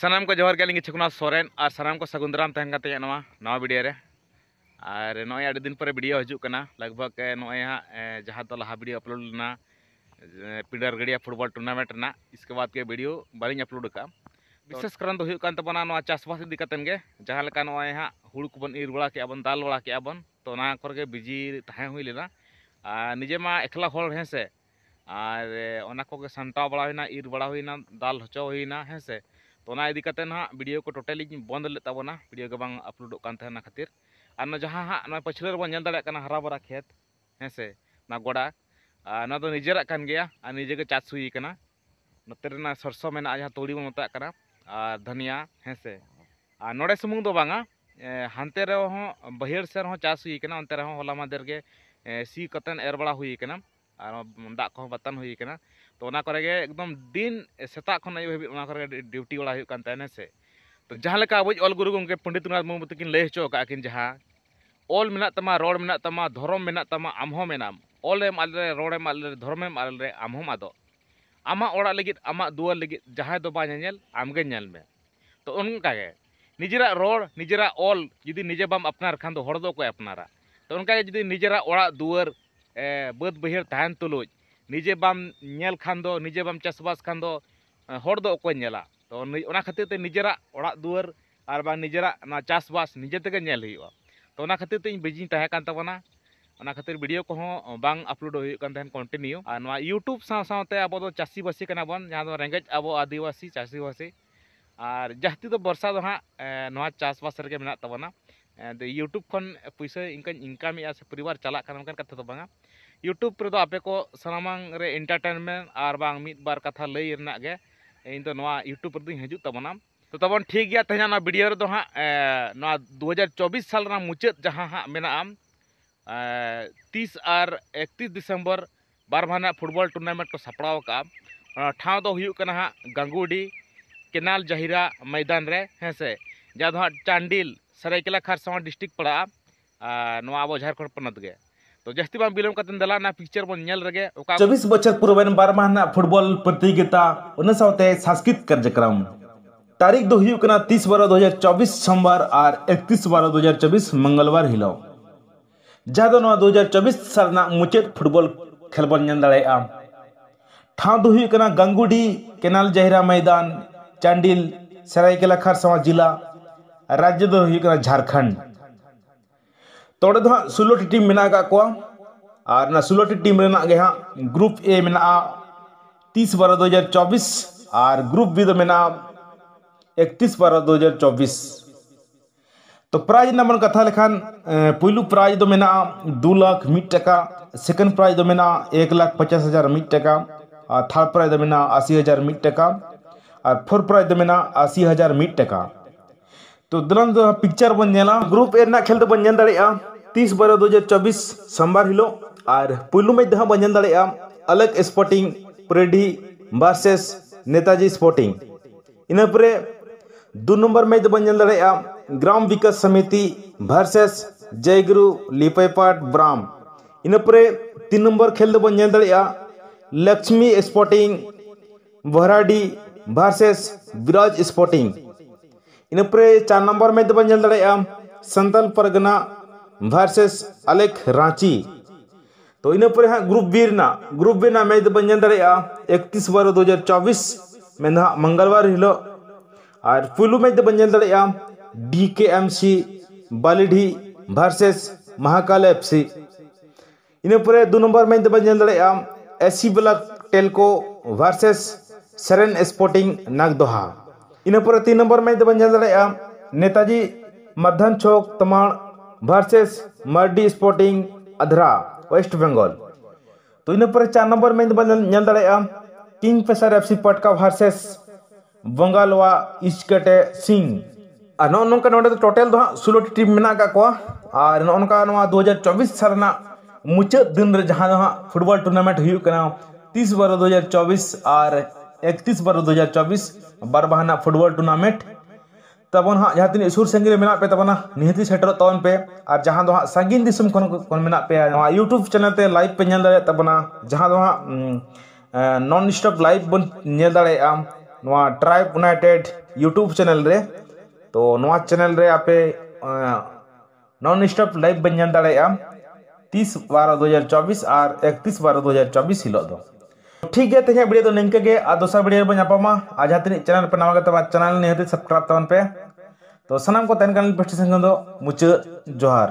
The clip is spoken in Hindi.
सानाम को जोहर के छकुनाथ सोरेन और सानाम को सगुंदराम तहन काते नवा वीडियो रे और नॉय आड़ी दिन पर वीडियो हजु कना लगभग नॉय हाँ जहाँ तो लहा वीडियो अपलोड लेना पिडर गड़िया फुटबॉल टूर्नामेंट ना इसके बाद के वीडियो बालिंग अपलोड का विशेष कारण तो हुयुग कान तबना नवा चासबास इदी कातेन गे जहाँ लेका नॉय हाँ हुड़ू को बन ईर बड़ा के बन दाल बड़ा के बन तो ना करके बिजी तहे हुई लेना निजे मा एकला होल हैं से और ओना को संटाव बड़ा हुईना ईर बड़ा हुईना दाल हचो हुईना हैं से तो ना इदी काते ना वीडियो को टोटली बंद ले ताबोना वीडियो के बांग अपलोड कान तहना खातिर और ना जहाँ हाँ ना पछले बन नेल दाड़े काना हरा भरा खेत हैं से ना गोड़ा ना तो निजेरा कान गया और निजे के चास हुई काना नोते रेना सरसों मेना जहाँ तोड़ी बन मता काना और धनिया हैं से और नोड़े सुमुंग दो बांगा हानते रे हो बहिर से हो चास हुई काना अंते रे हो होला मादेर के सी कतन एर बड़ा हुई काना और दा को बतन हुई काना तो ओना करे गे एकदम दिन सेता खन आयु हाबि ओना करे ड्यूटी वाला हुई कान तने से तो जहाँ लेका अब ऑल गुरु गंगे पंडित रघुनाथ मुर्मू तकिन लय हचो का किन जहाँ ऑल मेना तमा रोड मेना तमा धर्म मेना तमा आमहो मेनाम ऑल एम आले रोड एम आले धर्म एम आले आमहो आदो आमा ओड़ा लगित आमा दुआर लगित जहाँ दो बा नेल आमगे नेल में तो उनका गे निजेरा रोड निजेरा ऑल जुदी निजे बाम अपनार खान दो हर दो को अपनारा तो उनका जुदी निजेरा ओड़ा दुआर बद बहिर तहन तुलुज निजे बाम नेल खान दो निजे बाम चासबास खान दो हर दो को नेला तो ओना खातिर ते निजेरा ओड़ा दुआर और बांग निजेरा ना चासबास निजे तेगे नेल हुआ तो ओना खातिर ते बिजी तहे कान तबना ओना खातिर वीडियो को बांग अपलोड हुई कान तहन कंटिन्यू और नवा यूट्यूब साथे अब दो चासी बासी कना बन जहाँ दो रेंगेज अब आदिवासी चासी बासी और जास्ती तो बर्षा दो हाँ नवा चासबास रे मेना तबना यूट्यूब खन पैसा इनका इनकाम से परिवार चला कथा तो बांगा यूट्यूब पर आपे को सामांग रे एंटरटेनमेंट और बांग मिद बार कथा लई रना गे इन तो नवा यूट्यूब पर हजू तबना तो तबन ठीक गया तेना ना वीडियो रे दो हाँ 2024 साल ना मुचाद जहाँ हाँ मेना 30 और 31 दिसंबर बार भाना फुटबॉल टूर्नामेंट को सपड़ाव का ठाव दो हुयुग कना हाँ गंगुडी केनाल जहिरा मैदान रे हैं से जहाँ दो हाँ चांडिल सरायकेला खारसावा डिस्ट्रिक्ट पड़ा नवा अब झारखंड पनत गे तो जस्ती बाम बिलम कतन दला ना पिक्चर बन नेल रगे 24 बछर पूर्व बार माहना फुटबॉल प्रतियोगिता उन साथे सांस्कृतिक कार्यक्रम तारीख दो हुयुग कना 30/12/2024 सोमवार और 31/12/2024 मंगलवार हिलो जहाँ दो 2024 साल ना मुचाद फुटबॉल खेल बन नेल दाड़ेया ठाव दो हुयुग कना गंगुडी केनाल जहिरा मैदान चांडिल सरायकेला खारसावा जिला राज्य दो हुयुग कना झारखंड तोड़े दो 16 टीम मेना का को और ना 16 टीम रेना गे हाँ ग्रुप ए मेना 30/12/2024 और ग्रुप बी दो मेना 31/12/2024 तो प्राइज नंबर कथा लेखान पुलू प्राइज दो मेना 2 लाख 1 टका सेकंड प्राइज दो मेना 1,50,000 1 टका और थर्ड प्राइज दो मेना 80,000 1 टका और फोर्थ प्राइज दो मेना 80,000 1 टका तो दलन दो पिक्चर बन नेला ग्रुप ए ना खेल दो बन दाड़ेया 30/12/2024 सोमवार हिलो और पुलू मैच दो बन दाड़ेया अलग स्पोर्टिंग प्रेडी वर्सेस नेताजी स्पोर्टिंग इन परे 2 नंबर मैच दो बन दाड़ेया ग्राम विकास समिति वर्सेस जयगुरु लिपाईपाट ब्राम इन परे 3 नंबर खेल दो बन दाड़ेया लक्ष्मी स्पोर्टिंग भराडी वर्सेस विराज स्पोर्टिंग इन परे 4 नंबर मैच दो बन दाड़ेया संतल परगना वर्सेस अलेख रांची तो इन परे हाँ ग्रुप बी ना मैच दो बन दाड़ेया 31/12/2024 में मंगलवार हिलो और पुलू मैच दो बन दाड़ेया DKMC Balidih versus Mahakal FC इन परे 2 नंबर मैच दो बन दाड़ेया SC block Telco versus Saren sporting Nagdoha इन पर 3 नंबर मैच बन दाड़ेया नेताजी मध्यान चौक तमाड़ वर्सेस मर्डी स्पोर्टिंग अधरा वेस्ट बंगाल तो इन पर 4 नंबर मैच बन दाड़ेया Kingfisher FC Patka versus बंगालवा इस्कटे सिंह और नौका नोडे टोटल दो 16 टीम मेना का को और नौका 2024 साल ना मुचाद दिन रे जहाँ दो फुटबॉल टूर्नामेंट हुयुग कना 30/12/2024 और 31/12/2024 बार बहाना फुटबॉल टूर्नामेंट तबन हाँ जहाँ तीन सुर संगी मेना पे तबना निहती सेटर तवन पे और जहाँ दो सांगीन दिसम कोन मेना पे यूट्यूब चैनल ते लाइव पे नेल दाड़े तबना जहाँ दो नॉन स्टॉप लाइव बन नेल दाड़ेया ट्राइब यूनाइटेड यूट्यूब चैनल रे तो नोआ चैनल रे आपे नॉन स्टॉप लाइव बन जान दाड़ेया 30/12/2024 और 31/12/2024 हिलो दो ठीक है तेज वीडियो तो निंके के आ दोसर वीडियो बन जापामा आज हाथ चैनल पे नवा गए चैनल निहते सब्सक्राइब तवन पे तो सनाम को तहन कान पेस्टेशन दो मुचाद जोहार।